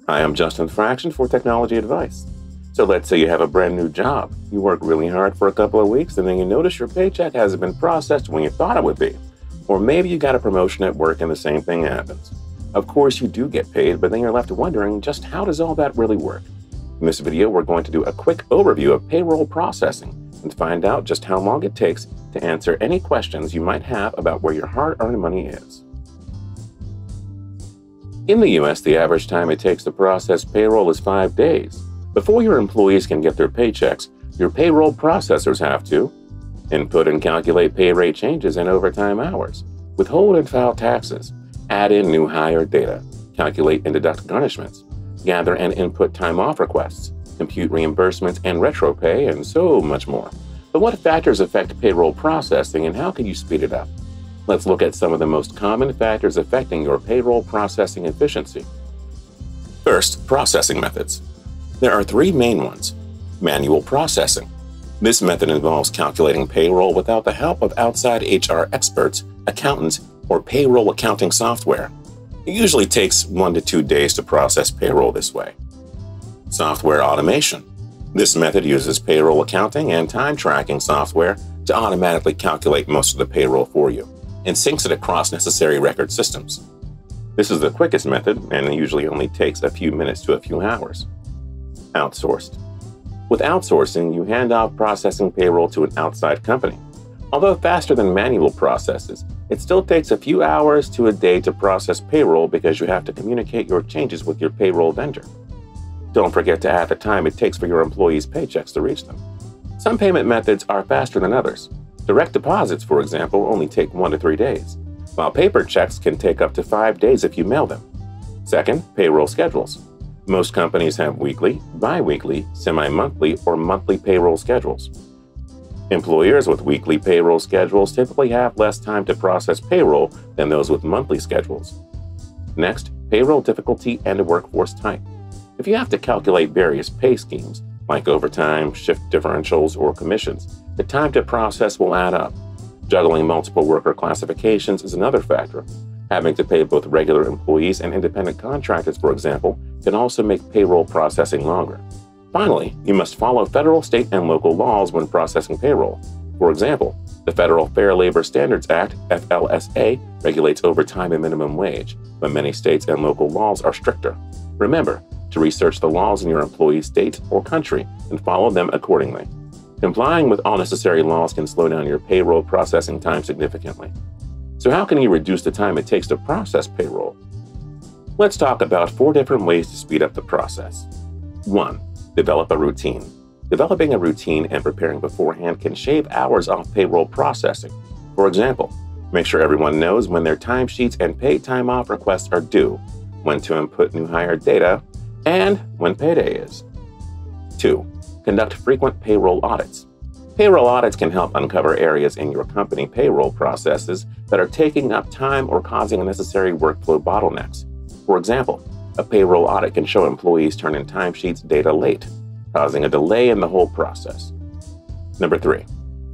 Hi, I'm Justin Fraction for Technology Advice. So let's say you have a brand new job. You work really hard for a couple of weeks and then you notice your paycheck hasn't been processed when you thought it would be. Or maybe you got a promotion at work and the same thing happens. Of course, you do get paid, but then you're left wondering just how does all that really work? In this video, we're going to do a quick overview of payroll processing and find out just how long it takes to answer any questions you might have about where your hard-earned money is. In the US, the average time it takes to process payroll is 5 days. Before your employees can get their paychecks, your payroll processors have to input and calculate pay rate changes and overtime hours, withhold and file taxes, add in new hire data, calculate and deduct garnishments, gather and input time off requests, compute reimbursements and retro pay, and so much more. But what factors affect payroll processing and how can you speed it up? Let's look at some of the most common factors affecting your payroll processing efficiency. First, processing methods. There are three main ones. Manual processing. This method involves calculating payroll without the help of outside HR experts, accountants, or payroll accounting software. It usually takes 1 to 2 days to process payroll this way. Software automation. This method uses payroll accounting and time tracking software to automatically calculate most of the payroll for you and syncs it across necessary record systems. This is the quickest method and usually only takes a few minutes to a few hours. Outsourced. With outsourcing, you hand off processing payroll to an outside company. Although faster than manual processes, it still takes a few hours to a day to process payroll because you have to communicate your changes with your payroll vendor. Don't forget to add the time it takes for your employees' paychecks to reach them. Some payment methods are faster than others. Direct deposits, for example, only take 1 to 3 days, while paper checks can take up to 5 days if you mail them. Second, payroll schedules. Most companies have weekly, bi-weekly, semi-monthly, or monthly payroll schedules. Employers with weekly payroll schedules typically have less time to process payroll than those with monthly schedules. Next, payroll difficulty and workforce type. If you have to calculate various pay schemes, like overtime, shift differentials, or commissions, the time to process will add up. Juggling multiple worker classifications is another factor. Having to pay both regular employees and independent contractors, for example, can also make payroll processing longer. Finally, you must follow federal, state, and local laws when processing payroll. For example, the Federal Fair Labor Standards Act, FLSA, regulates overtime and minimum wage, but many states and local laws are stricter. Remember to research the laws in your employee's state or country and follow them accordingly. Complying with all necessary laws can slow down your payroll processing time significantly. So how can you reduce the time it takes to process payroll? Let's talk about 4 different ways to speed up the process. 1. Develop a routine. Developing a routine and preparing beforehand can shave hours off payroll processing. For example, make sure everyone knows when their timesheets and paid time off requests are due, when to input new hire data, and when payday is. 2. Conduct frequent payroll audits. Payroll audits can help uncover areas in your company payroll processes that are taking up time or causing unnecessary workflow bottlenecks. For example, a payroll audit can show employees turn in timesheets data late, causing a delay in the whole process. Number 3.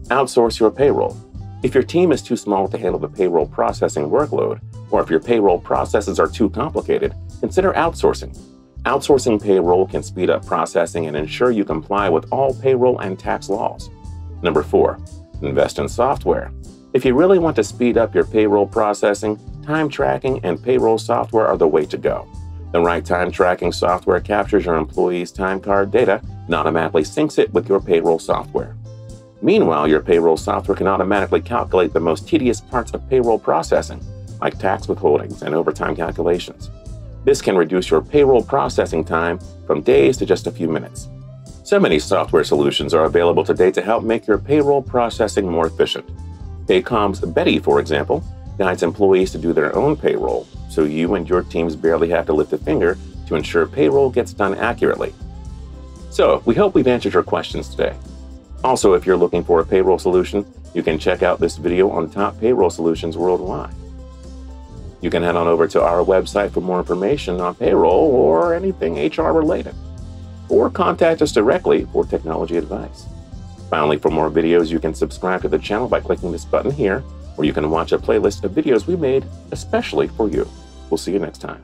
Outsource your payroll. If your team is too small to handle the payroll processing workload, or if your payroll processes are too complicated, consider outsourcing. Outsourcing payroll can speed up processing and ensure you comply with all payroll and tax laws. Number 4. Invest in software. If you really want to speed up your payroll processing, time tracking and payroll software are the way to go. The right time tracking software captures your employees' time card data and automatically syncs it with your payroll software. Meanwhile, your payroll software can automatically calculate the most tedious parts of payroll processing, like tax withholdings and overtime calculations. This can reduce your payroll processing time from days to just a few minutes. So many software solutions are available today to help make your payroll processing more efficient. Paycom's Betty, for example, guides employees to do their own payroll, so you and your teams barely have to lift a finger to ensure payroll gets done accurately. So, we hope we've answered your questions today. Also, if you're looking for a payroll solution, you can check out this video on top payroll solutions worldwide. You can head on over to our website for more information on payroll or anything HR related, or contact us directly for technology advice. Finally, for more videos, you can subscribe to the channel by clicking this button here, or you can watch a playlist of videos we made especially for you. We'll see you next time.